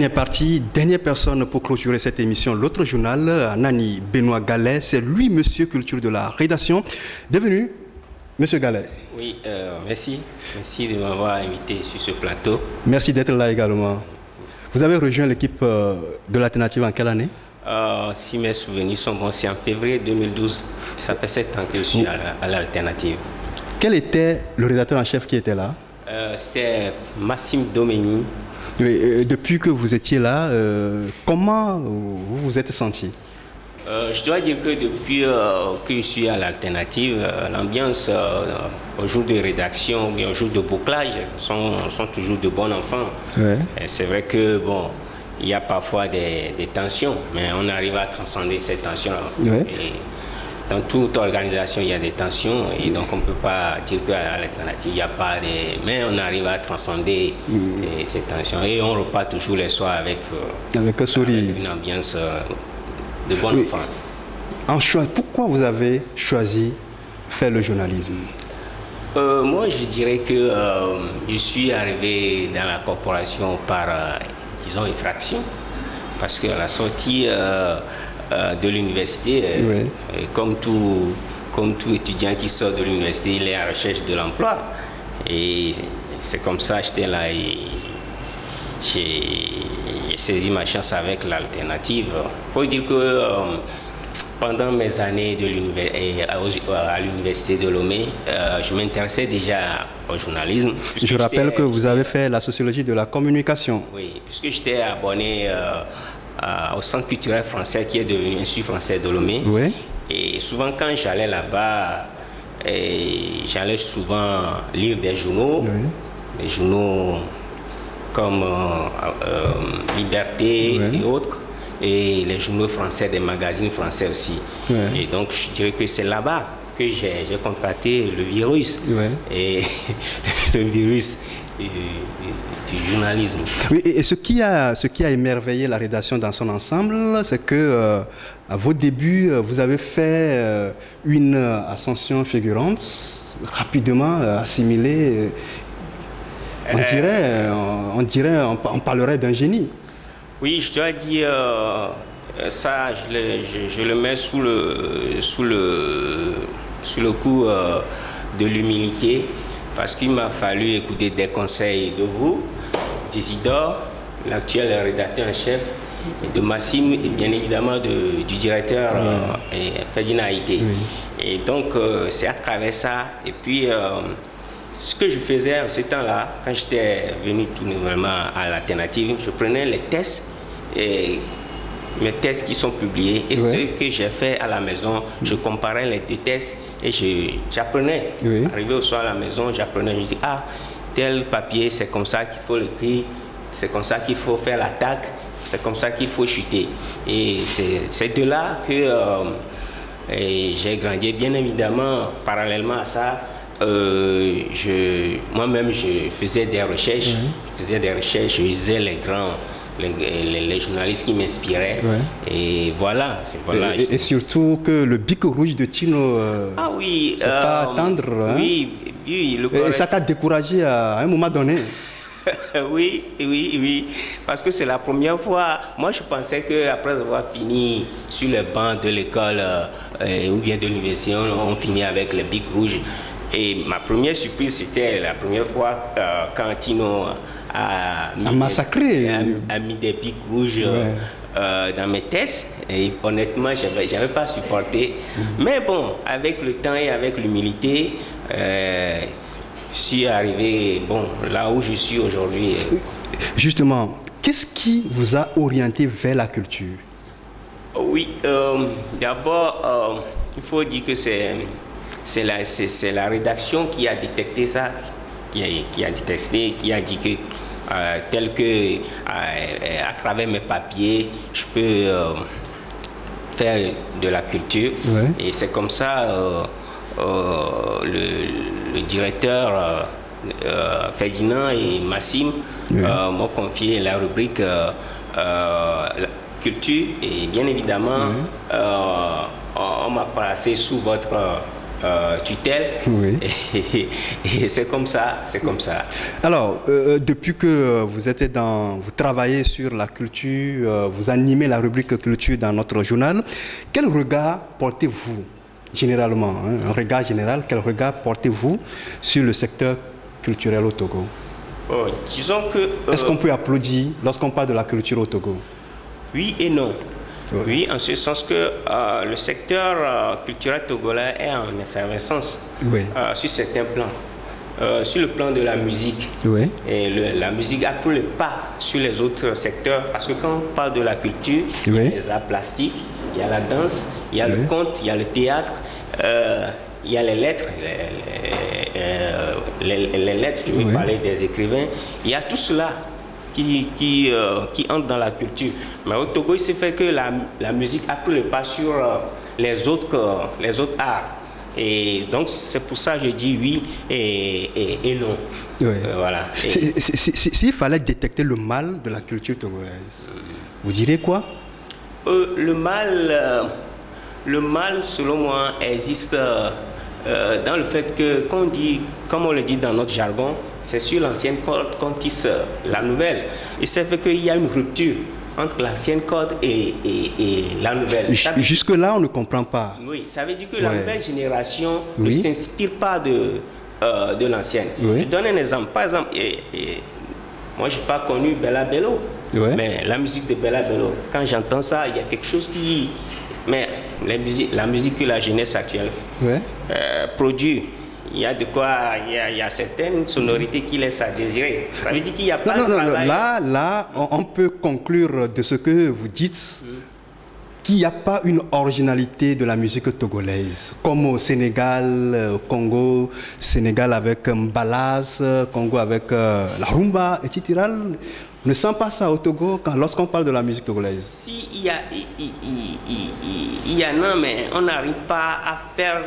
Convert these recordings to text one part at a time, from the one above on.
Dernière partie, dernière personne pour clôturer cette émission, l'autre journal, Nani Benoît Gallet, c'est lui, monsieur culture de la rédaction. Bienvenue, monsieur Gallet. Oui, merci. Merci de m'avoir invité sur ce plateau. Merci d'être là également. Vous avez rejoint l'équipe de l'Alternative en quelle année? Si mes souvenirs sont bons, c'est en février 2012. Ça fait 7 ans que je suis à l'Alternative. Quel était le rédacteur en chef qui était là? C'était Massime Domeni. Oui, depuis que vous étiez là, comment vous vous êtes senti? Je dois dire que depuis que je suis à l'Alternative, l'ambiance au jour de rédaction ou bien au jour de bouclage sont toujours de bons enfants. Ouais. C'est vrai que, bon, il y a parfois des tensions, mais on arrive à transcender ces tensions. Ouais. Dans toute organisation, il y a des tensions et donc on ne peut pas dire qu'à l'Alternative, il n'y a pas de... Mais on arrive à transcender ces tensions et on repart toujours les soirs avec un sourire. Avec une ambiance de bon enfant. Pourquoi vous avez choisi faire le journalisme? Moi, je dirais que je suis arrivé dans la corporation par, disons, effraction. Parce qu'à la sortie de l'université, comme tout étudiant qui sort de l'université, il est à la recherche de l'emploi. Et c'est comme ça que j'étais là et j'ai saisi ma chance avec l'Alternative. Il faut dire que pendant mes années à l'université de Lomé, je m'intéressais déjà au journalisme. Je rappelle que vous avez fait la sociologie de la communication. Oui, puisque j'étais abonné au Centre culturel français qui est devenu Institut français de Lomé. Oui. Et souvent quand j'allais là-bas, j'allais souvent lire des journaux, des journaux comme Liberté et autres, et les journaux français, des magazines français aussi. Et donc je dirais que c'est là-bas que j'ai contracté le virus, et le virus du journalisme. Oui, et ce qui a émerveillé la rédaction dans son ensemble, c'est que à vos débuts, vous avez fait une ascension fulgurante, rapidement assimilée. On parlerait d'un génie. Oui, je dois dire ça, je le mets sous le coup de l'humilité, parce qu'il m'a fallu écouter des conseils de vous, d'Isidore, l'actuel rédacteur en chef, et de Massime, et bien évidemment du directeur Ferdinand Haïté. Et donc, c'est à travers ça. Et puis, ce que je faisais en ce temps-là, quand j'étais venu tout nouvellement à l'Alternative, je prenais les tests, mes tests qui sont publiés, et ce que j'ai fait à la maison, je comparais les deux tests et j'apprenais. Arrivé au soir à la maison, j'apprenais, je dis, ah, tel papier, c'est comme ça qu'il faut l'écrire, c'est comme ça qu'il faut faire l'attaque, c'est comme ça qu'il faut chuter. Et c'est de là que j'ai grandi. Bien évidemment, parallèlement à ça, moi-même, je faisais des recherches, je lisais les journalistes qui m'inspiraient. Et voilà. Et surtout que le bic rouge de Tino, c'est pas à attendre. Oui, et ça t'a découragé à un moment donné. Oui, parce que c'est la première fois. Moi, je pensais qu'après avoir fini sur les bancs de l'école ou bien de l'université, on finit avec les bics rouges. Et ma première surprise, c'était la première fois quand Tino a mis des pics rouges dans mes tests. Et honnêtement, je n'avais pas supporté. Mais bon, avec le temps et avec l'humilité, je suis arrivé là où je suis aujourd'hui. Justement, qu'est-ce qui vous a orienté vers la culture? Oui, d'abord, il faut dire que c'est la rédaction qui a détecté ça, qui a dit que tel que à travers mes papiers, je peux faire de la culture. Et c'est comme ça le directeur Ferdinand et Massime m'ont confié la rubrique culture, et bien évidemment on m'a placé sous votre tutelle. Oui. Et c'est comme ça, c'est comme ça. Alors, depuis que vous travaillez sur la culture, vous animez la rubrique culture dans notre journal, quel regard portez-vous généralement, un regard général, quel regard portez-vous sur le secteur culturel au Togo? Bon, disons que... Est-ce qu'on peut applaudir lorsqu'on parle de la culture au Togo? Oui et non. Oui. Oui, en ce sens que le secteur culturel togolais est en effervescence Oui. sur certains plans. Sur le plan de la musique, Oui. et la musique a pris le pas sur les autres secteurs, parce que quand on parle de la culture, il y a Oui. les arts plastiques, il y a la danse, il y a Oui. le conte, il y a le théâtre, il y a les lettres, les lettres, je vais Oui. parler des écrivains, il y a tout cela qui entre dans la culture. Mais au Togo, il s'est fait que la musique a pris le pas sur les autres arts. Et donc, c'est pour ça que je dis oui et non. Oui. Voilà. S'il fallait détecter le mal de la culture togolaise, vous direz quoi? Le mal, selon moi, existe dans le fait que, comme on le dit dans notre jargon, c'est sur l'ancienne corde qu'on tisse la nouvelle. Et c'est fait qu'il y a une rupture entre l'ancienne corde et la nouvelle. Jusque-là, on ne comprend pas. Oui, ça veut dire que la nouvelle génération Oui. ne s'inspire pas de l'ancienne. Oui. Je donne un exemple. Par exemple, moi, je n'ai pas connu Bella Bello, Ouais. mais la musique de Bella Bello, quand j'entends ça, il y a quelque chose qui... Mais la musique que la jeunesse actuelle Ouais. produit, il y a de quoi, il y a certaines sonorités qui laissent à désirer. Ça veut dire qu'il n'y a pas de travail. Là, on peut conclure de ce que vous dites qu'il n'y a pas une originalité de la musique togolaise, comme au Sénégal, au Congo, Sénégal avec Mbalaz, Congo avec la rumba, etc. On ne sent pas ça au Togo lorsqu'on parle de la musique togolaise. Si, il y en a, mais on n'arrive pas à faire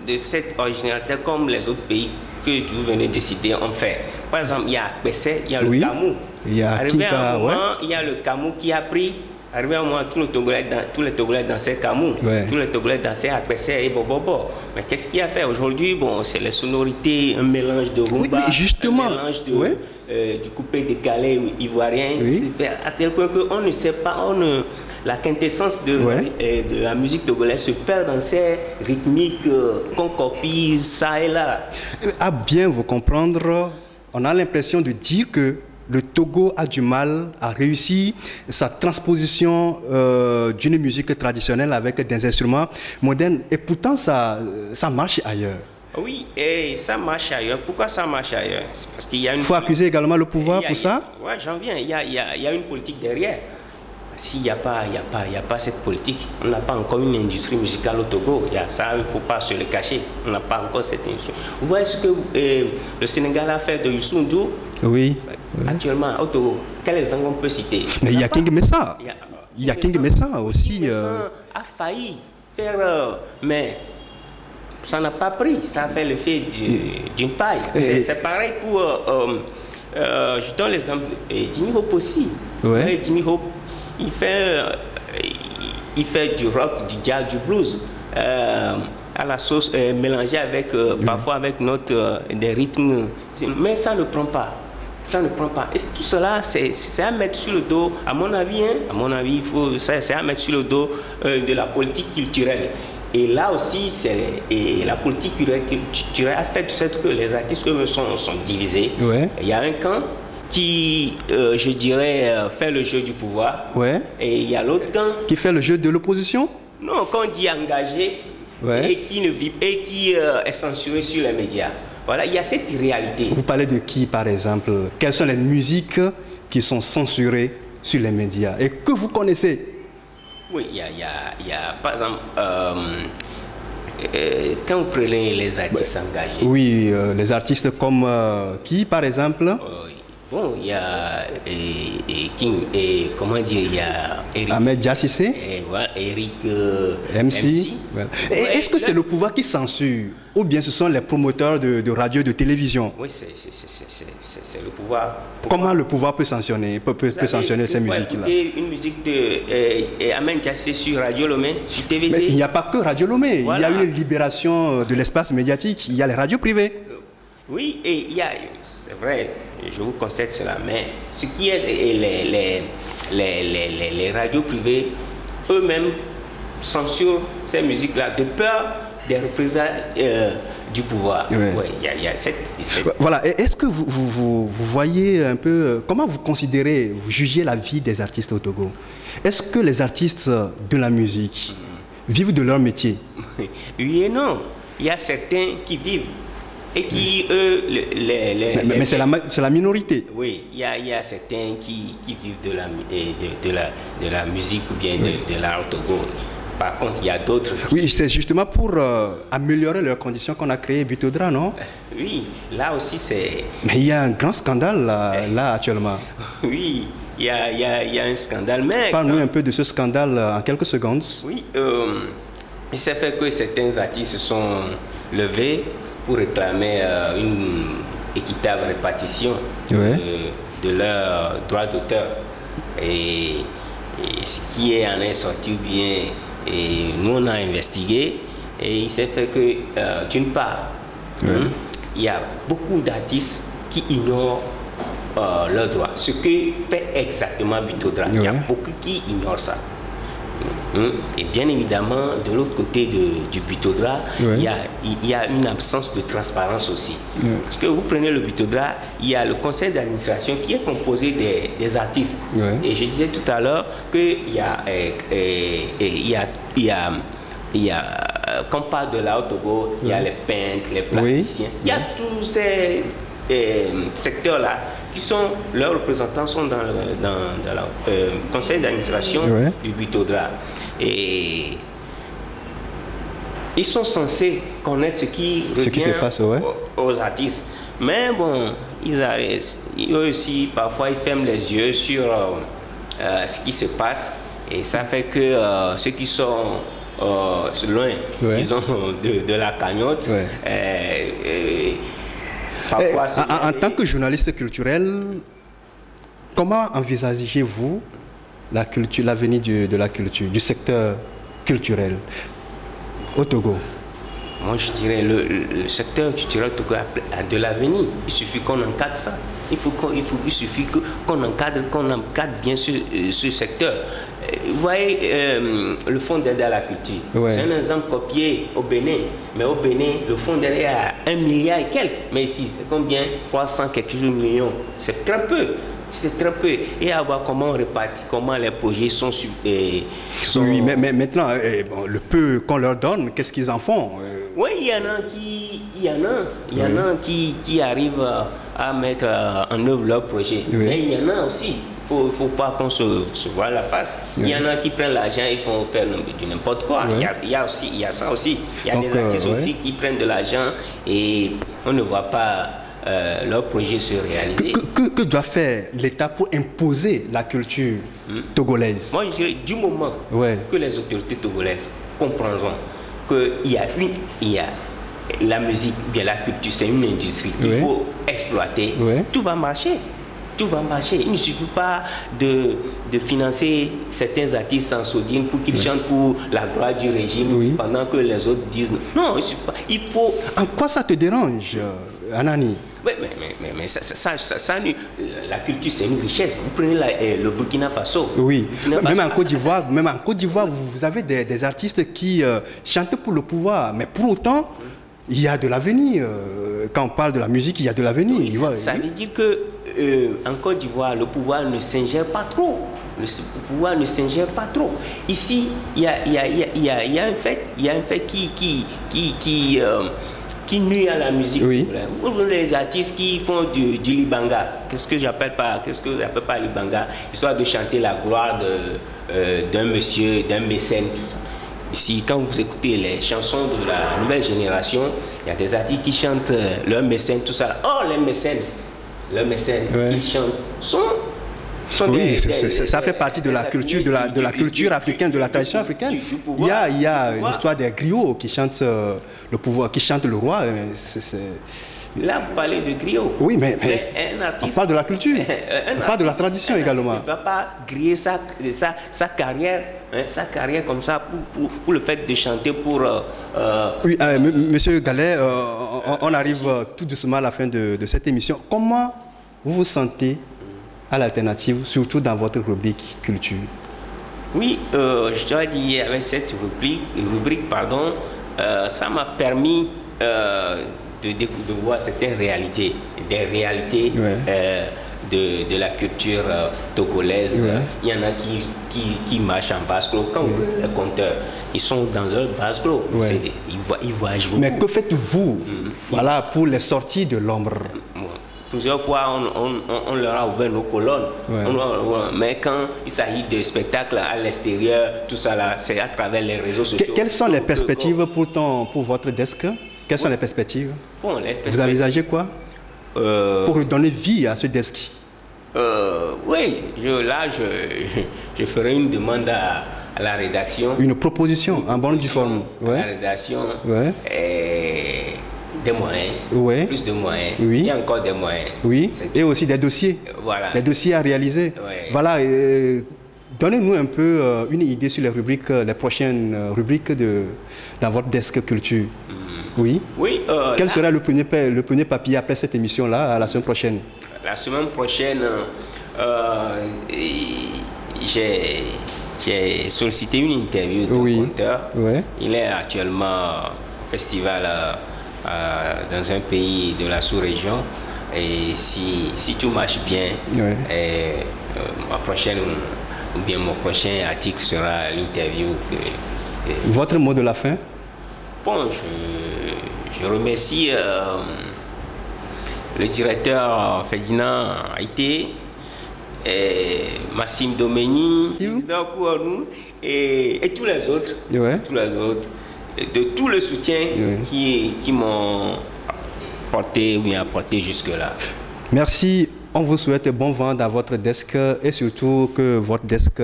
de cette originalité comme les autres pays que vous venez de citer ont fait. Par exemple, il y a Bessé, il y a le Kamou. Il y a Arrivé à Kinka, un moment, il y a le Kamou qui a pris. Arrivé à un moment, tous les Togolais dansaient Kamou. Ouais. Tous les Togolais dansaient à Bessé et Bobobo. Mais qu'est-ce qu'il a fait aujourd'hui? Bon, c'est les sonorités, un mélange de rumba, Oui, mais justement, un mélange de, ouais. Du coupé décalé ivoirien. Oui. C'est fait à tel point qu'on ne sait pas, la quintessence de la musique togolaise se perd dans ces rythmiques qu'on copie ça et là. À bien vous comprendre, on a l'impression de dire que le Togo a du mal à réussir sa transposition d'une musique traditionnelle avec des instruments modernes. Et pourtant, ça marche ailleurs. Oui, et ça marche ailleurs. Pourquoi ça marche ailleurs? C'est parce qu'il y a une... Il faut accuser également le pouvoir pour ça? Oui, j'en viens. Il y a une politique derrière. S'il n'y a pas cette politique, on n'a pas encore une industrie musicale au Togo. Ça, il ne faut pas se le cacher. On n'a pas encore cette industrie. Vous voyez ce que le Sénégal a fait de Youssou N'Dour? Oui. Actuellement, au Togo, quel exemple on peut citer? Mais il y a King Messa. Il y a King Messa aussi. King Messa a failli faire... mais ça n'a pas pris. Ça a fait l'effet d'une paille. C'est pareil pour... je donne l'exemple de Jimmy Hope aussi. Ouais. Jimmy Hope, il fait du rock, du jazz, du blues à la sauce mélangée avec parfois avec des rythmes, mais ça ne prend pas. Ça ne prend pas. Et tout cela, c'est à mettre sur le dos, à mon avis, c'est à mettre sur le dos de la politique culturelle. Et là aussi, la politique culturelle a fait de sorte que les artistes eux sont divisés. Ouais. Il y a un camp qui, je dirais, fait le jeu du pouvoir. Ouais. Et il y a l'autre camp qui fait le jeu de l'opposition. Non, qu'on dit engagé et qui ne vit et qui est censuré sur les médias. Voilà, il y a cette réalité. Vous parlez de qui, par exemple? Quelles sont les musiques qui sont censurées sur les médias et que vous connaissez? Oui, il y a par exemple, quand vous prenez les artistes engagés. Oui, les artistes comme qui, par exemple? Bon, il y a comment dire, il y a Eric. Ahmed Diassissé. Voilà, Eric MC. Voilà. Ouais, est-ce que c'est le pouvoir qui censure ou bien ce sont les promoteurs de radio et de télévision? Oui, c'est le pouvoir. Comment le pouvoir peut sanctionner, sanctionner ces musiques-là? Une musique de Ahmed Diassissé sur Radio Lomé, sur TVT. Mais il n'y a pas que Radio Lomé. Voilà. Il y a une libération de l'espace médiatique. Il y a les radios privées. Oui, et il y a, c'est vrai, je vous concède cela, mais ce qui est les radios privées, eux-mêmes censurent ces musiques-là de peur des représailles du pouvoir. Ouais. Ouais, il y a cette... Voilà, est-ce que vous voyez un peu, comment vous considérez, vous jugez la vie des artistes au Togo? Est-ce que les artistes de la musique vivent de leur métier? Oui et non. Il y a certains qui vivent et qui, eux, mais c'est la minorité. Oui, il y a certains qui vivent de la musique ou bien de l'art au Togo. Par contre, il y a d'autres... Oui, c'est justement pour améliorer leurs conditions qu'on a créé Bitodra, non? Oui, là aussi c'est... Mais il y a un grand scandale là actuellement. Oui, il y a un scandale, mais... Parle-nous un peu de ce scandale en quelques secondes. Oui, il s'est fait que certains artistes se sont levés pour réclamer une équitable répartition de leurs droits d'auteur. Et ce qui en est sorti bien, et nous on a investigué, et il s'est fait que, d'une part, il y a beaucoup d'artistes qui ignorent leurs droits. Ce que fait exactement Bitodra, il y a beaucoup qui ignorent ça. Et bien évidemment, de l'autre côté du Bitodra, il y a une absence de transparence aussi. Parce que vous prenez le Bitodra, il y a le conseil d'administration qui est composé des artistes. Et je disais tout à l'heure qu'il y a quand on parle de l'art au Togo, il y a les peintres, les plasticiens, il y a tous ces secteurs-là qui sont, leurs représentants sont dans le conseil d'administration du Bitodra. Et ils sont censés connaître ce qui se passe aux artistes. Mais bon, eux aussi, parfois, ils ferment les yeux sur ce qui se passe. Et ça fait que ceux qui sont loin, disons, de la cagnotte, parfois... En tant que journaliste culturel, comment envisagez-vous l'avenir de la culture, du secteur culturel au Togo? Moi, je dirais le secteur culturel au Togo a de l'avenir. Il suffit qu'on encadre ça. Il suffit qu'on encadre bien ce secteur. Vous voyez, le fonds d'aide à la culture, c'est un exemple copié au Bénin. Mais au Bénin, le fonds d'aide est à 1 milliard et quelques. Mais ici, c'est combien? 300 quelques millions. C'est très peu. C'est très peu. Et à voir comment on répartit, comment les projets sont... Oui, mais maintenant, le peu qu'on leur donne, qu'est-ce qu'ils en font? Oui, il y en a qui arrivent à mettre en œuvre leur projet. Mais il y en a aussi. Il ne faut pas qu'on se voie la face. Il y en a qui prennent l'argent et vont faire du n'importe quoi. Il y a ça aussi. Il y a des artistes aussi qui prennent de l'argent et on ne voit pas leur projet se réaliser. Que doit faire l'État pour imposer la culture togolaise? Moi, je dirais du moment que les autorités togolaises comprendront qu'il y a la musique, bien la culture, c'est une industrie qu'il faut exploiter, tout va marcher. Tout va marcher. Il ne suffit pas de financer certains artistes sans sodine pour qu'ils chantent pour la gloire du régime pendant que les autres disent non. Non, il suffit pas. Il faut... En quoi ça te dérange, Anani? Mais la culture, c'est une richesse. Vous prenez le Burkina Faso. Oui, même en Côte d'Ivoire, vous avez des artistes qui chantent pour le pouvoir, mais pour autant, il y a de l'avenir. Quand on parle de la musique, il y a de l'avenir. Ça veut dire que en Côte d'Ivoire, le pouvoir ne s'ingère pas trop. Le pouvoir ne s'ingère pas trop. Ici, il y a un fait qui nuit à la musique. Les artistes qui font du libanga, qu'est-ce que j'appelle pas libanga, histoire de chanter la gloire d'un monsieur, d'un mécène, tout ça. Ici, quand vous écoutez les chansons de la nouvelle génération, il y a des artistes qui chantent leurs mécènes, tout ça. Oh, les mécènes, leurs mécènes, ils chantent, oui, ça fait partie de la culture, de la culture africaine, de la tradition africaine. Il y a l'histoire des griots qui chantent le pouvoir, qui chantent le roi. Là, vous parlez de griot. Oui, mais un artiste, on parle de la culture, on parle de la tradition également. Il ne va pas griller sa carrière, sa carrière comme ça pour le fait de chanter pour... Oui, Monsieur Gallet, on arrive tout doucement à la fin de cette émission. Comment vous vous sentez à l'alternative, surtout dans votre rubrique culture? Oui, je dois dire, avec cette rubrique, ça m'a permis de voir certaines réalités, des réalités de la culture togolaise. Il y en a qui marchent en vase clos. Quand vous voyez les conteurs, ils sont dans leur vase clos. Ils voyagent beaucoup. Mais que faites-vous pour les sorties de l'ombre? Plusieurs fois, on leur a ouvert nos colonnes. Mais quand il s'agit de spectacles à l'extérieur, tout ça là, c'est à travers les réseaux sociaux. Quelles sont les perspectives pour votre desk? Quelles sont les perspectives? Vous envisagez quoi pour redonner vie à ce desk? Oui, je ferai une demande à la rédaction. Une proposition en bonne due forme. À la rédaction. Des moyens, plus de moyens, il y a encore des moyens. Oui, et aussi des dossiers, des dossiers à réaliser. Voilà, donnez-nous un peu une idée sur les prochaines rubriques dans votre desk culture. Oui. Quel sera le premier papier après cette émission-là, à la semaine prochaine? La semaine prochaine, j'ai sollicité une interview d'un auteur. Il est actuellement au festival dans un pays de la sous-région. Et si tout marche bien, mon prochain article sera l'interview. Votre mot de la fin? Bon, je remercie le directeur Ferdinand Haïté, Massime Domeni, et tous les autres. De tout le soutien qui m'ont porté ou bien apporté jusque-là. Merci. On vous souhaite bon vent dans votre desk et surtout que votre desk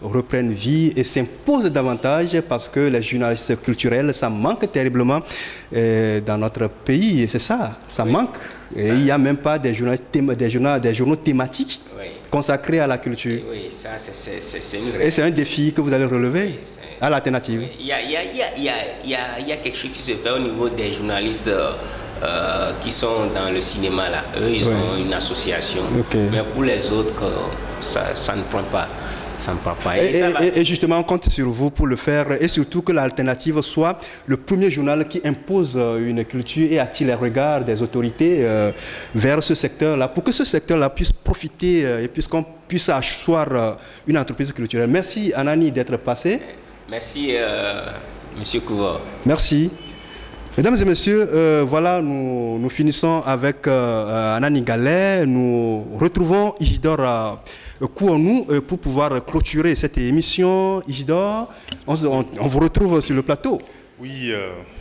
reprenne vie et s'impose davantage parce que les journalistes culturels, ça manque terriblement dans notre pays. Et c'est ça, ça manque. Et il n'y a même pas des journaux thématiques consacrés à la culture. Oui, ça c'est une réalité. Et c'est un défi que vous allez relever à l'alternative. Il y a quelque chose qui se fait au niveau des journalistes qui sont dans le cinéma là. Eux, ils ont une association. Mais pour les autres, ça ne prend pas. Ça ne prend pas. Et justement, on compte sur vous pour le faire et surtout que l'alternative soit le premier journal qui impose une culture et attire les regards des autorités vers ce secteur-là pour que ce secteur-là puisse profiter et qu'on puisse asseoir une entreprise culturelle. Merci Anani d'être passé. Merci Monsieur Kouva. Merci. Mesdames et messieurs, voilà, nous finissons avec Anani Gallet. Nous retrouvons Isidore Kouanou pour pouvoir clôturer cette émission. Isidore, on vous retrouve sur le plateau. Oui,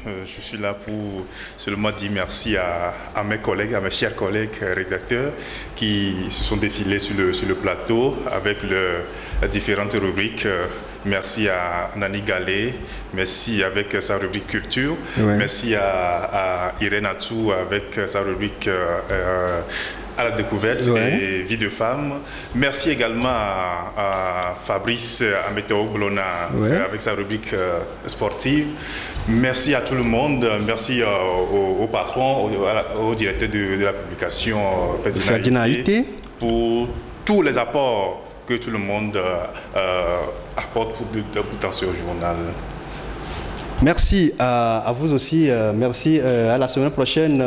je suis là pour seulement dire merci à mes collègues, à mes chers collègues rédacteurs qui se sont défilés sur le plateau avec les différentes rubriques. Merci à Nani Gallet, merci avec sa rubrique culture, merci à Irène Atou avec sa rubrique à la découverte et vie de femme. Merci également à Fabrice Améteo Blona avec sa rubrique sportive. Merci à tout le monde. Merci au patron, au directeur de la publication Ferdinand Haïté pour tous les apports que tout le monde apporte dans ce journal. Merci à vous aussi. Merci. À la semaine prochaine.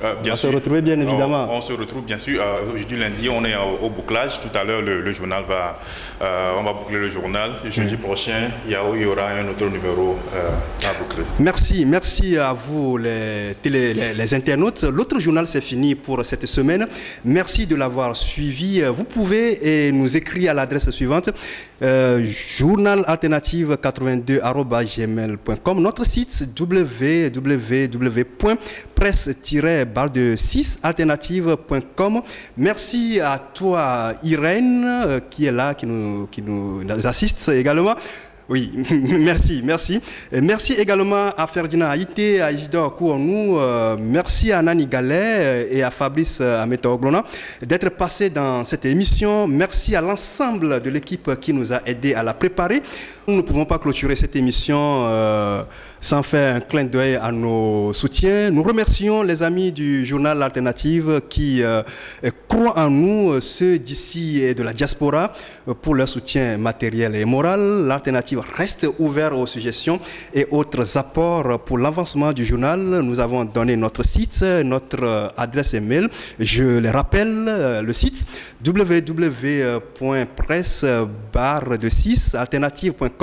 On se retrouve bien évidemment. On se retrouve bien sûr. Aujourd'hui lundi, on est au bouclage. Tout à l'heure, le journal on va boucler le journal. Jeudi prochain, il y aura un autre numéro à boucler. Merci à vous les internautes. L'autre journal c'est fini pour cette semaine. Merci de l'avoir suivi. Vous pouvez nous écrire à l'adresse suivante journalalternative82@gmail.com. Notre site www.plateau presse-6alternative.com. Merci à toi, Irène, qui est là, qui nous assiste également. Oui, merci. Et merci également à Ferdinand Haïté, à Isidore Kouanou, merci à Nani Gallet et à Fabrice Ameto-Oglona d'être passés dans cette émission. Merci à l'ensemble de l'équipe qui nous a aidés à la préparer. Nous ne pouvons pas clôturer cette émission sans faire un clin d'œil à nos soutiens. Nous remercions les amis du journal Alternative qui croient en nous, ceux d'ici et de la diaspora, pour leur soutien matériel et moral. L'Alternative reste ouvert aux suggestions et autres apports pour l'avancement du journal. Nous avons donné notre site, notre adresse email. Je les rappelle, le site www.presse-6alternative.com.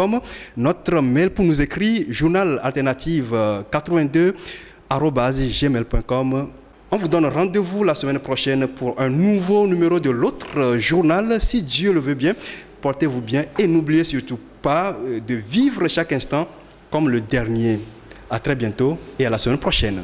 Notre mail pour nous écrire, journal-alternative82@gmail.com. On vous donne rendez-vous la semaine prochaine pour un nouveau numéro de l'autre journal, si Dieu le veut bien. Portez-vous bien et n'oubliez surtout pas de vivre chaque instant comme le dernier. À très bientôt et à la semaine prochaine.